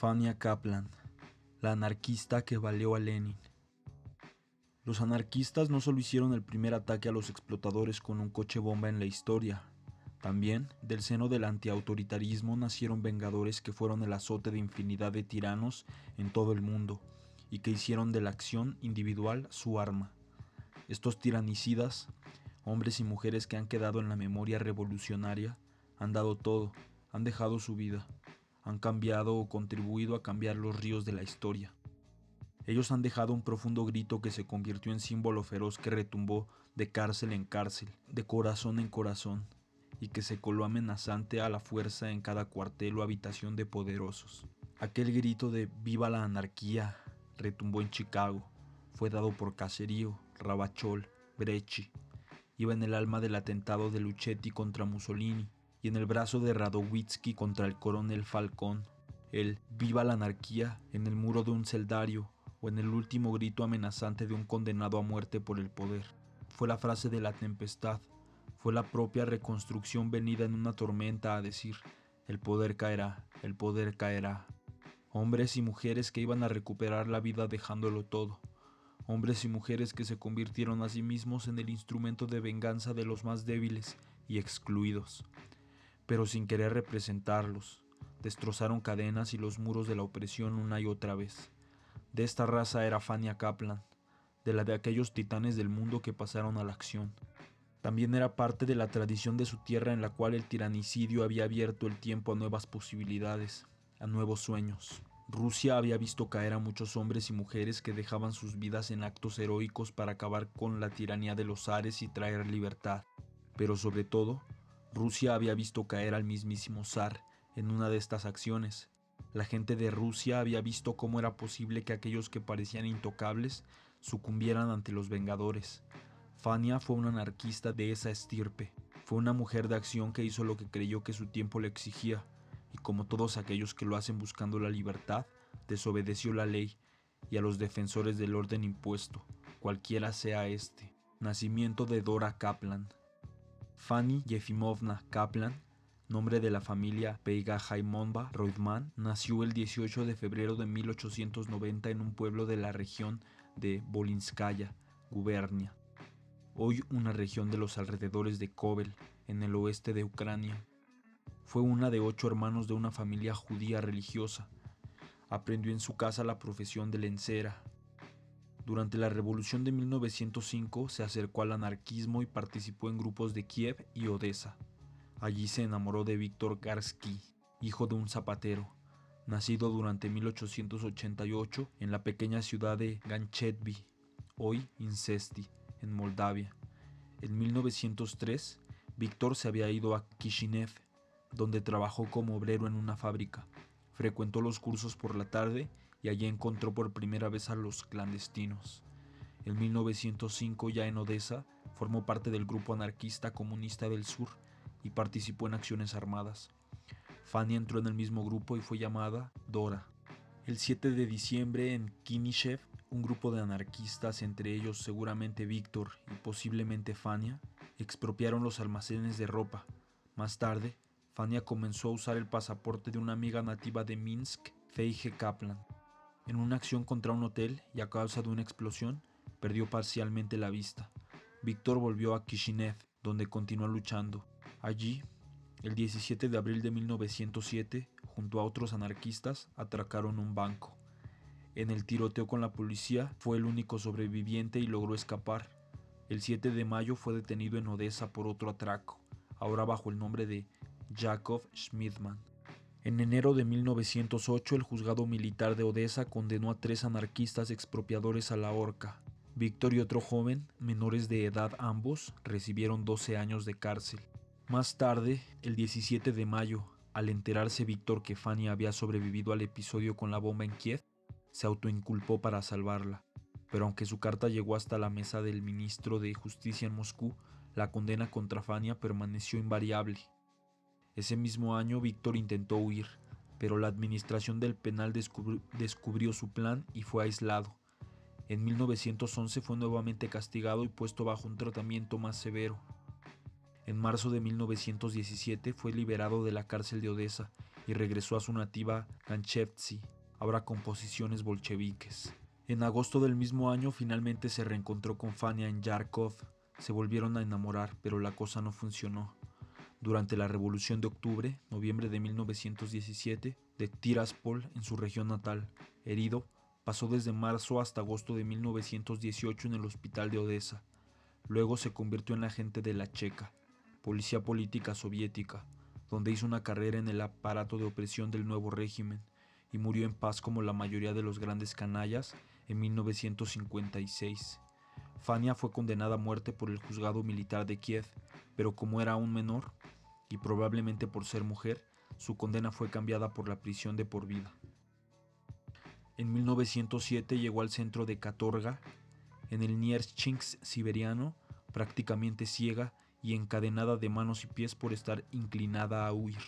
Fania Kaplan, la anarquista que baleó a Lenin. Los anarquistas no solo hicieron el primer ataque a los explotadores con un coche bomba en la historia, también del seno del antiautoritarismo nacieron vengadores que fueron el azote de infinidad de tiranos en todo el mundo y que hicieron de la acción individual su arma. Estos tiranicidas, hombres y mujeres que han quedado en la memoria revolucionaria, han dado todo, han dejado su vida, han cambiado o contribuido a cambiar los ríos de la historia. Ellos han dejado un profundo grito que se convirtió en símbolo feroz que retumbó de cárcel en cárcel, de corazón en corazón, y que se coló amenazante a la fuerza en cada cuartel o habitación de poderosos. Aquel grito de «¡Viva la anarquía!» retumbó en Chicago, fue dado por Caserío, Ravachol, Brecci, iba en el alma del atentado de Luchetti contra Mussolini y en el brazo de Radowitzki contra el coronel Falcón, el «¡Viva la anarquía!» en el muro de un celdario o en el último grito amenazante de un condenado a muerte por el poder. Fue la frase de la tempestad, fue la propia reconstrucción venida en una tormenta a decir «El poder caerá, el poder caerá». Hombres y mujeres que iban a recuperar la vida dejándolo todo. Hombres y mujeres que se convirtieron a sí mismos en el instrumento de venganza de los más débiles y excluidos. Pero sin querer representarlos, destrozaron cadenas y los muros de la opresión una y otra vez. De esta raza era Fania Kaplan, de la de aquellos titanes del mundo que pasaron a la acción. También era parte de la tradición de su tierra en la cual el tiranicidio había abierto el tiempo a nuevas posibilidades, a nuevos sueños. Rusia había visto caer a muchos hombres y mujeres que dejaban sus vidas en actos heroicos para acabar con la tiranía de los zares y traer libertad. Pero sobre todo, Rusia había visto caer al mismísimo zar en una de estas acciones. La gente de Rusia había visto cómo era posible que aquellos que parecían intocables sucumbieran ante los vengadores. Fania fue una anarquista de esa estirpe. Fue una mujer de acción que hizo lo que creyó que su tiempo le exigía, y como todos aquellos que lo hacen buscando la libertad, desobedeció la ley y a los defensores del orden impuesto, cualquiera sea este. Nacimiento de Dora Kaplan. Fanny Yefimovna Kaplan, nombre de la familia Peiga-Jaimonova-Roitman, nació el 18 de febrero de 1890 en un pueblo de la región de Volinskaya, Gubernia, hoy una región de los alrededores de Kovel, en el oeste de Ucrania. Fue una de 8 hermanos de una familia judía religiosa. Aprendió en su casa la profesión de lencera. Durante la revolución de 1905 se acercó al anarquismo y participó en grupos de Kiev y Odessa. Allí se enamoró de Víctor Garsky, hijo de un zapatero, nacido durante 1888 en la pequeña ciudad de Ganchevny, hoy Incesti, en Moldavia. En 1903, Víctor se había ido a Kishinev, donde trabajó como obrero en una fábrica. Frecuentó los cursos por la tarde y allí encontró por primera vez a los clandestinos. En 1905, ya en Odessa, formó parte del grupo anarquista comunista del sur y participó en acciones armadas. Fania entró en el mismo grupo y fue llamada Dora. El 7 de diciembre en Kinishev, un grupo de anarquistas, entre ellos seguramente Víctor y posiblemente Fania, expropiaron los almacenes de ropa. Más tarde, Fania comenzó a usar el pasaporte de una amiga nativa de Minsk, Feige Kaplan. En una acción contra un hotel y a causa de una explosión, perdió parcialmente la vista. Víctor volvió a Kishinev, donde continuó luchando. Allí, el 17 de abril de 1907, junto a otros anarquistas, atracaron un banco. En el tiroteo con la policía, fue el único sobreviviente y logró escapar. El 7 de mayo fue detenido en Odessa por otro atraco, ahora bajo el nombre de Yakov Schmidman. En enero de 1908, el juzgado militar de Odessa condenó a 3 anarquistas expropiadores a la horca. Víctor y otro joven, menores de edad ambos, recibieron 12 años de cárcel. Más tarde, el 17 de mayo, al enterarse Víctor que Fania había sobrevivido al episodio con la bomba en Kiev, se autoinculpó para salvarla. Pero aunque su carta llegó hasta la mesa del ministro de Justicia en Moscú, la condena contra Fania permaneció invariable. Ese mismo año Víctor intentó huir, pero la administración del penal descubrió su plan y fue aislado. En 1911 fue nuevamente castigado y puesto bajo un tratamiento más severo. En marzo de 1917 fue liberado de la cárcel de Odessa y y regresó a su nativa Ganchevtsi, ahora con posiciones bolcheviques. En agosto del mismo año finalmente se reencontró con Fania en Yarkov. Se volvieron a enamorar, pero la cosa no funcionó. Durante la Revolución de Octubre, noviembre de 1917, de Tiraspol, en su región natal, herido, pasó desde marzo hasta agosto de 1918 en el hospital de Odessa. Luego se convirtió en agente de la Checa, policía política soviética, donde hizo una carrera en el aparato de opresión del nuevo régimen y murió en paz como la mayoría de los grandes canallas en 1956. Fania fue condenada a muerte por el juzgado militar de Kiev, pero como era aún menor, y probablemente por ser mujer, su condena fue cambiada por la prisión de por vida. En 1907 llegó al centro de Katorga, en el Nierchinsk siberiano, prácticamente ciega y encadenada de manos y pies por estar inclinada a huir.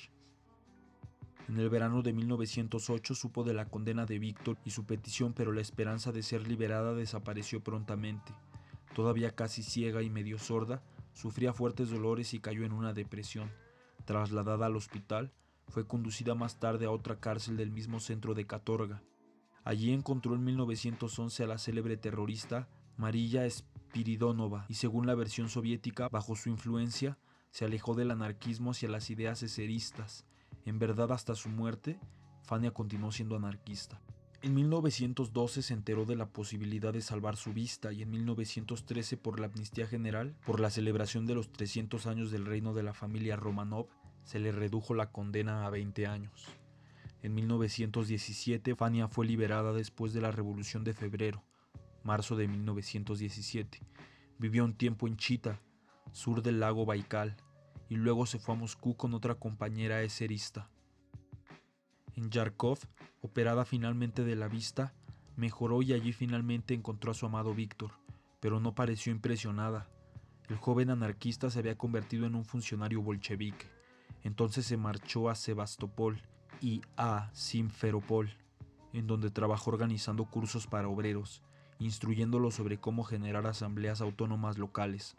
En el verano de 1908 supo de la condena de Víctor y su petición, pero la esperanza de ser liberada desapareció prontamente. Todavía casi ciega y medio sorda, sufría fuertes dolores y cayó en una depresión. Trasladada al hospital, fue conducida más tarde a otra cárcel del mismo centro de Katorga. Allí encontró en 1911 a la célebre terrorista Mariya Spiridonova y, según la versión soviética, bajo su influencia, se alejó del anarquismo hacia las ideas eseristas. En verdad, hasta su muerte, Fania continuó siendo anarquista. En 1912 se enteró de la posibilidad de salvar su vista y en 1913, por la amnistía general, por la celebración de los 300 años del reino de la familia Romanov, se le redujo la condena a 20 años. En 1917, Fania fue liberada después de la Revolución de Febrero, marzo de 1917. Vivió un tiempo en Chita, sur del lago Baikal, y luego se fue a Moscú con otra compañera eserista. En Yarkov, operada finalmente de la vista, mejoró y allí finalmente encontró a su amado Víctor, pero no pareció impresionada. El joven anarquista se había convertido en un funcionario bolchevique. Entonces se marchó a Sebastopol y a Simferopol, en donde trabajó organizando cursos para obreros, instruyéndolos sobre cómo generar asambleas autónomas locales.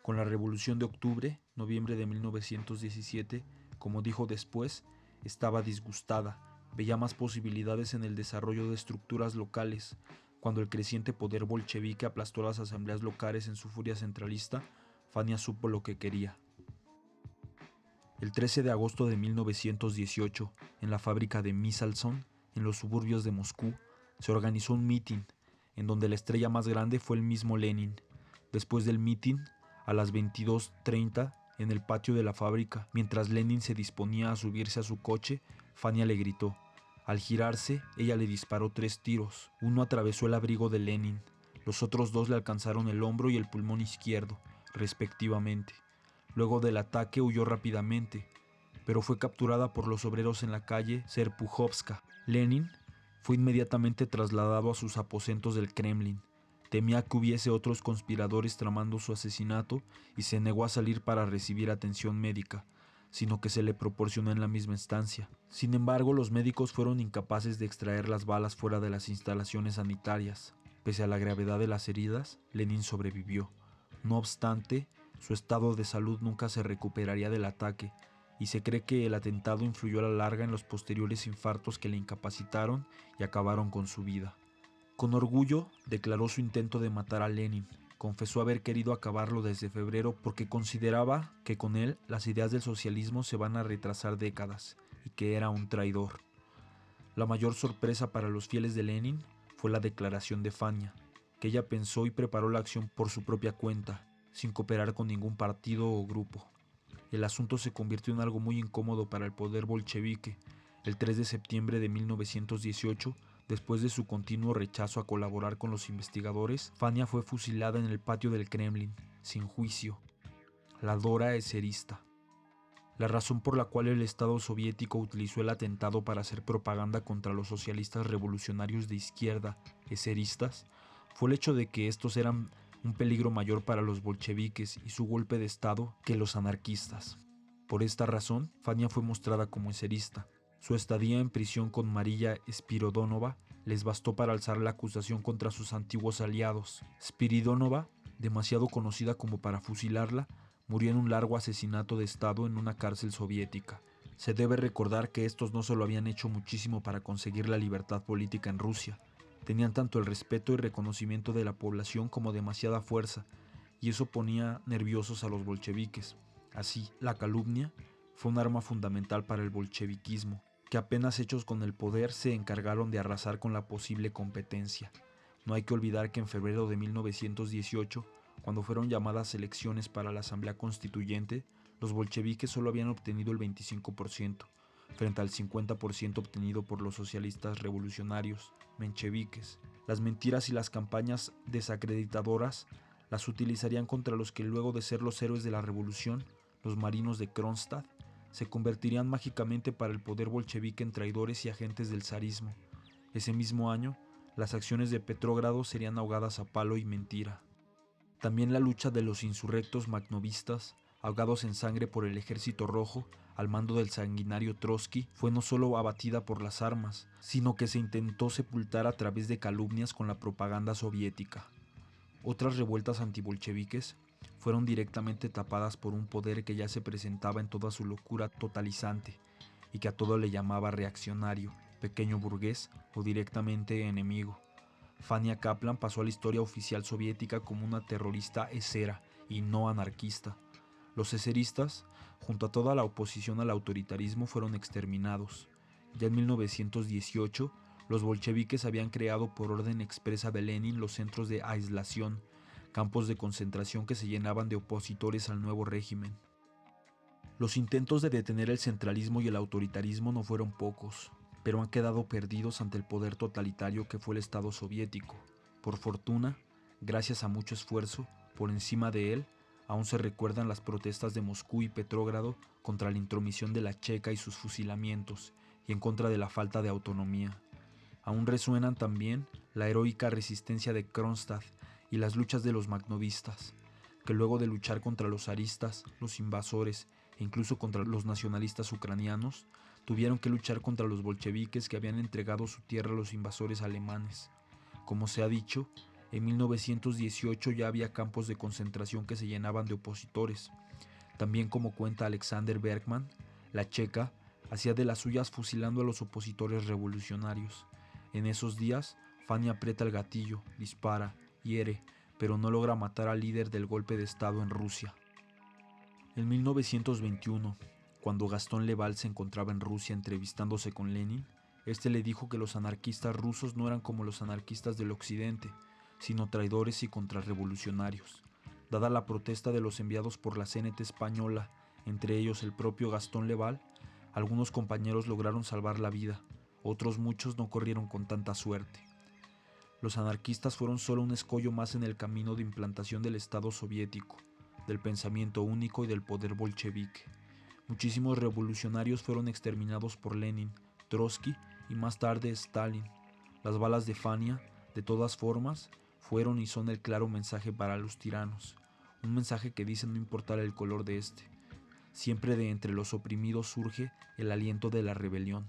Con la Revolución de Octubre, noviembre de 1917, como dijo después, estaba disgustada, veía más posibilidades en el desarrollo de estructuras locales. Cuando el creciente poder bolchevique aplastó las asambleas locales en su furia centralista, Fania supo lo que quería. El 13 de agosto de 1918, en la fábrica de Misalson, en los suburbios de Moscú, se organizó un mitin, en donde la estrella más grande fue el mismo Lenin. Después del mitin, a las 22:30, en el patio de la fábrica, mientras Lenin se disponía a subirse a su coche, Fania le gritó. Al girarse, ella le disparó 3 tiros. Uno atravesó el abrigo de Lenin. Los otros 2 le alcanzaron el hombro y el pulmón izquierdo, respectivamente. Luego del ataque huyó rápidamente, pero fue capturada por los obreros en la calle Serpuhovska. Lenin fue inmediatamente trasladado a sus aposentos del Kremlin. Temía que hubiese otros conspiradores tramando su asesinato y se negó a salir para recibir atención médica, sino que se le proporcionó en la misma estancia. Sin embargo, los médicos fueron incapaces de extraer las balas fuera de las instalaciones sanitarias. Pese a la gravedad de las heridas, Lenin sobrevivió. No obstante, su estado de salud nunca se recuperaría del ataque, y se cree que el atentado influyó a la larga en los posteriores infartos que le incapacitaron y acabaron con su vida. Con orgullo, declaró su intento de matar a Lenin. Confesó haber querido acabarlo desde febrero porque consideraba que con él las ideas del socialismo se van a retrasar décadas y que era un traidor. La mayor sorpresa para los fieles de Lenin fue la declaración de Fania, que ella pensó y preparó la acción por su propia cuenta, sin cooperar con ningún partido o grupo. El asunto se convirtió en algo muy incómodo para el poder bolchevique. El 3 de septiembre de 1918, después de su continuo rechazo a colaborar con los investigadores, Fania fue fusilada en el patio del Kremlin, sin juicio. La Dora eserista. La razón por la cual el Estado soviético utilizó el atentado para hacer propaganda contra los socialistas revolucionarios de izquierda, eseristas, fue el hecho de que estos eran un peligro mayor para los bolcheviques y su golpe de Estado que los anarquistas. Por esta razón, Fania fue mostrada como eserista. Su estadía en prisión con Mariya Spiridonova les bastó para alzar la acusación contra sus antiguos aliados. Spiridonova, demasiado conocida como para fusilarla, murió en un largo asesinato de Estado en una cárcel soviética. Se debe recordar que estos no solo habían hecho muchísimo para conseguir la libertad política en Rusia, tenían tanto el respeto y reconocimiento de la población como demasiada fuerza, y eso ponía nerviosos a los bolcheviques. Así, la calumnia fue un arma fundamental para el bolcheviquismo, que apenas hechos con el poder se encargaron de arrasar con la posible competencia. No hay que olvidar que en febrero de 1918, cuando fueron llamadas elecciones para la Asamblea Constituyente, los bolcheviques solo habían obtenido el 25%, frente al 50% obtenido por los socialistas revolucionarios, mencheviques. Las mentiras y las campañas desacreditadoras las utilizarían contra los que luego de ser los héroes de la revolución, los marinos de Kronstadt, se convertirían mágicamente para el poder bolchevique en traidores y agentes del zarismo. Ese mismo año, las acciones de Petrógrado serían ahogadas a palo y mentira. También la lucha de los insurrectos magnovistas, ahogados en sangre por el Ejército Rojo, al mando del sanguinario Trotsky, fue no solo abatida por las armas, sino que se intentó sepultar a través de calumnias con la propaganda soviética. Otras revueltas antibolcheviques fueron directamente tapadas por un poder que ya se presentaba en toda su locura totalizante y que a todo le llamaba reaccionario, pequeño burgués o directamente enemigo. Fania Kaplan pasó a la historia oficial soviética como una terrorista esera y no anarquista. Los eseristas, junto a toda la oposición al autoritarismo, fueron exterminados. Ya en 1918, los bolcheviques habían creado por orden expresa de Lenin los centros de aislación, campos de concentración que se llenaban de opositores al nuevo régimen. Los intentos de detener el centralismo y el autoritarismo no fueron pocos, pero han quedado perdidos ante el poder totalitario que fue el Estado soviético. Por fortuna, gracias a mucho esfuerzo, por encima de él, aún se recuerdan las protestas de Moscú y Petrógrado contra la intromisión de la Checa y sus fusilamientos, y en contra de la falta de autonomía. Aún resuenan también la heroica resistencia de Kronstadt y las luchas de los magnovistas, que luego de luchar contra los zaristas, los invasores e incluso contra los nacionalistas ucranianos, tuvieron que luchar contra los bolcheviques que habían entregado su tierra a los invasores alemanes. Como se ha dicho, en 1918 ya había campos de concentración que se llenaban de opositores. También, como cuenta Alexander Bergman, la Checa hacía de las suyas fusilando a los opositores revolucionarios. En esos días, Fania aprieta el gatillo, dispara, hiere, pero no logra matar al líder del golpe de Estado en Rusia. En 1921, cuando Gastón Leval se encontraba en Rusia entrevistándose con Lenin, este le dijo que los anarquistas rusos no eran como los anarquistas del occidente, sino traidores y contrarrevolucionarios. Dada la protesta de los enviados por la CNT española, entre ellos el propio Gastón Leval, algunos compañeros lograron salvar la vida, otros muchos no corrieron con tanta suerte. Los anarquistas fueron solo un escollo más en el camino de implantación del Estado soviético, del pensamiento único y del poder bolchevique. Muchísimos revolucionarios fueron exterminados por Lenin, Trotsky y más tarde Stalin. Las balas de Fania, de todas formas, fueron y son el claro mensaje para los tiranos, un mensaje que dice no importar el color de este. Siempre de entre los oprimidos surge el aliento de la rebelión.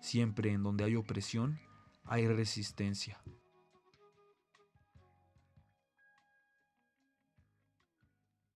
Siempre en donde hay opresión, hay resistencia.